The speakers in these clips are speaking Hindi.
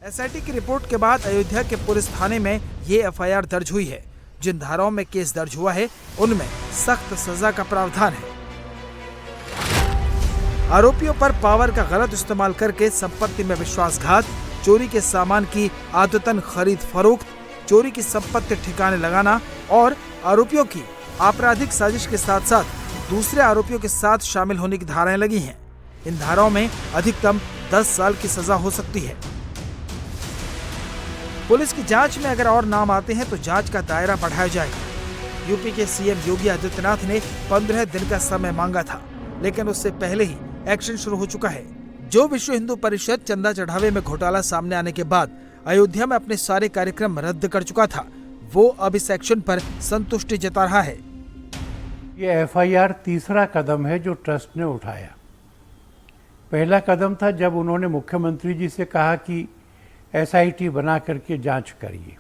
एसआईटी की रिपोर्ट के बाद अयोध्या के पुलिस थाने में ये एफआईआर दर्ज हुई है। जिन धाराओं में केस दर्ज हुआ है उनमें सख्त सजा का प्रावधान है। आरोपियों पर पावर का गलत इस्तेमाल करके संपत्ति में विश्वासघात, चोरी के सामान की आदतन खरीद फरोख्त, चोरी की संपत्ति ठिकाने लगाना और आरोपियों की आपराधिक साजिश के साथ साथ दूसरे आरोपियों के साथ शामिल होने की धाराएं लगी हैं। इन धाराओं में अधिकतम 10 साल की सजा हो सकती है। पुलिस की जांच में अगर और नाम आते हैं तो जांच का दायरा बढ़ाया जाएगा। यूपी के सीएम योगी आदित्यनाथ ने 15 दिन का समय मांगा था, लेकिन उससे पहले ही एक्शन शुरू हो चुका है। जो विश्व हिंदू परिषद चंदा चढ़ावे में घोटाला सामने आने के बाद अयोध्या में अपने सारे कार्यक्रम रद्द कर चुका था, वो अब इस एक्शन पर संतुष्टि जता रहा है। ये एफआईआर तीसरा कदम है जो ट्रस्ट ने उठाया। पहला कदम था जब उन्होंने मुख्यमंत्री जी से कहा कि एसआईटी बना करके जांच करिए।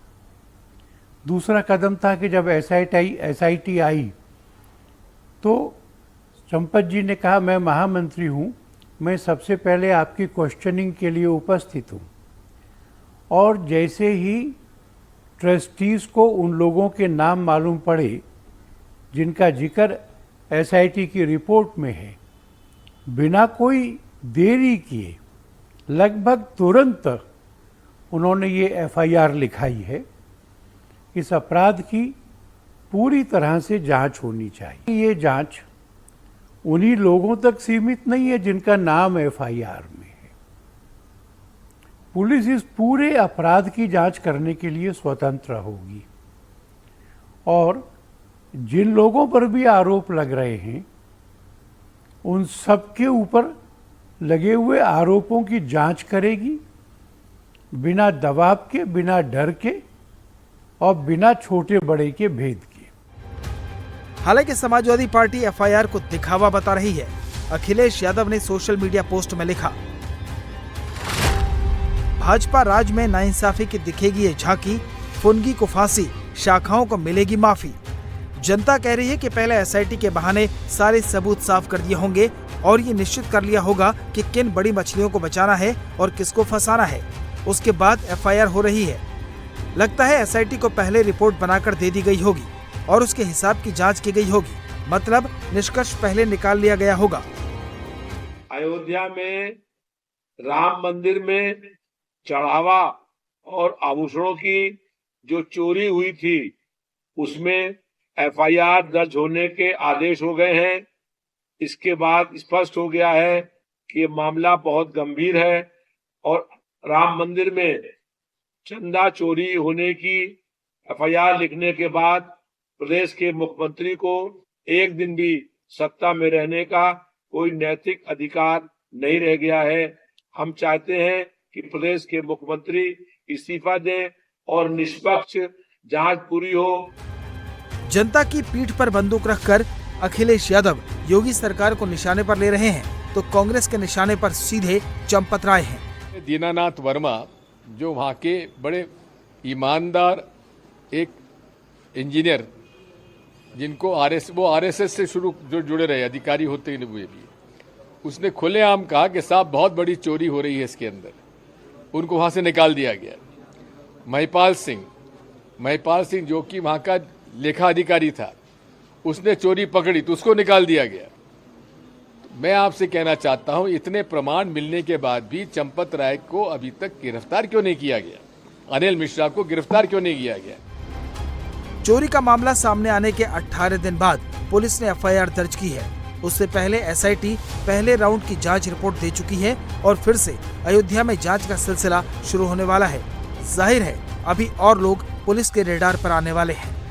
दूसरा कदम था कि जब एसआईटी आई तो चंपत जी ने कहा मैं महामंत्री हूँ, मैं सबसे पहले आपकी क्वेश्चनिंग के लिए उपस्थित हूँ। और जैसे ही ट्रस्टीज़ को उन लोगों के नाम मालूम पड़े जिनका जिक्र एसआईटी की रिपोर्ट में है, बिना कोई देरी किए लगभग तुरंत उन्होंने ये एफआईआर लिखाई है। इस अपराध की पूरी तरह से जांच होनी चाहिए। ये जांच उन्हीं लोगों तक सीमित नहीं है जिनका नाम एफआईआर में है। पुलिस इस पूरे अपराध की जांच करने के लिए स्वतंत्र होगी और जिन लोगों पर भी आरोप लग रहे हैं उन सबके ऊपर लगे हुए आरोपों की जांच करेगी, बिना दबाव के, बिना डर के और बिना छोटे बड़े के भेद के। हालांकि समाजवादी पार्टी एफआईआर को दिखावा बता रही है। अखिलेश यादव ने सोशल मीडिया पोस्ट में लिखा, भाजपा राज में नाइंसाफी की दिखेगी ये झांकी, फुनगी को फांसी, शाखाओं को मिलेगी माफी। जनता कह रही है कि पहले एसआईटी के बहाने सारे सबूत साफ कर दिए होंगे और ये निश्चित कर लिया होगा कि किन बड़ी मछलियों को बचाना है और किसको फंसाना है। उसके बाद एफआईआर हो रही है। लगता है एसआईटी को पहले रिपोर्ट बनाकर दे दी गई होगी और उसके हिसाब की जांच की गई होगी, मतलब निष्कर्ष पहले निकाल लिया गया होगा। अयोध्या में राम मंदिर में चढ़ावा और आभूषणों की जो चोरी हुई थी उसमें एफआईआर दर्ज होने के आदेश हो गए हैं। इसके बाद स्पष्ट हो गया है कि ये मामला बहुत गंभीर है और राम मंदिर में चंदा चोरी होने की एफआईआर लिखने के बाद प्रदेश के मुख्यमंत्री को एक दिन भी सत्ता में रहने का कोई नैतिक अधिकार नहीं रह गया है। हम चाहते हैं कि प्रदेश के मुख्यमंत्री इस्तीफा दें और निष्पक्ष जांच पूरी हो। जनता की पीठ पर बंदूक रखकर अखिलेश यादव योगी सरकार को निशाने पर ले रहे हैं, तो कांग्रेस के निशाने पर सीधे चंपत राय हैं। दीनानाथ वर्मा जो वहाँ के बड़े ईमानदार एक इंजीनियर जिनको आरएसएस से शुरू जो जुड़े रहे अधिकारी होते हुए भी, उसने खुलेआम कहा कि साहब बहुत बड़ी चोरी हो रही है इसके अंदर, उनको वहाँ से निकाल दिया गया। महिपाल सिंह जो कि वहाँ का लेखा अधिकारी था, उसने चोरी पकड़ी तो उसको निकाल दिया गया। मैं आपसे कहना चाहता हूं, इतने प्रमाण मिलने के बाद भी चंपत राय को अभी तक गिरफ्तार क्यों नहीं किया गया? अनिल मिश्रा को गिरफ्तार क्यों नहीं किया गया? चोरी का मामला सामने आने के 18 दिन बाद पुलिस ने एफआईआर दर्ज की है। उससे पहले एसआईटी पहले राउंड की जांच रिपोर्ट दे चुकी है और फिर से अयोध्या में जांच का सिलसिला शुरू होने वाला है। जाहिर है अभी और लोग पुलिस के रेडार पर आने वाले हैं।